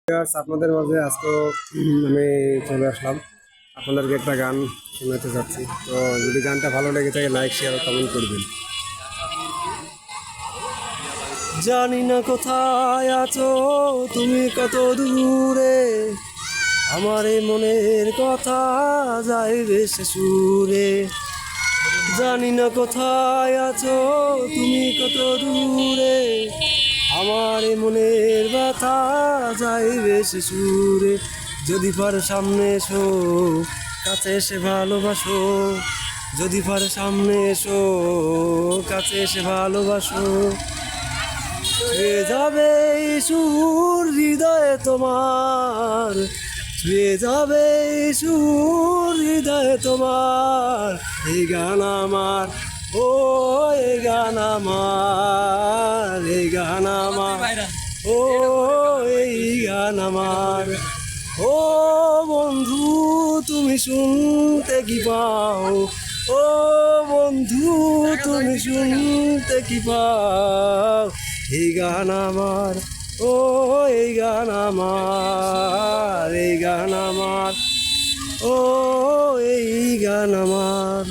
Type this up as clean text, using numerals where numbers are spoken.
আপনাদের মাঝে আজকে আমি চলে আসলাম, আপনাদেরকে একটা গান শোনাতে চাচ্ছি। তো যদি গানটা ভালো লেগে থাকে লাইক শেয়ার কমেন্ট করবেন। জানি না কোথায় আছো তুমি, কত দূরে, আমার এই মনের কথা যাইবে সে সুরে। জানি না কোথায় আছো তুমি, কত দূরে, আমার এই মনের ব্যথা যাইবে সে সুরে। যদি পারে সামনে এসো, কাছে এসে ভালোবাসো। যদি পারে সামনে এসো, কাছে এসে ভালোবাসো। ছুঁয়ে যাবে এই সুর হৃদয়ে তোমার, ছুঁয়ে যাবে এই সুর হৃদয়ে তোমার। এই গান আমার, ও এই গান আমার, এই গান আমার, ও এই গান আমার। ও বন্ধু তুমি শুনতে কি পাও, ও বন্ধু তুমি শুনতে কি পাও। এই গান আমার, ও এই গান আমার, এই গান আমার, ও এই গান আমার।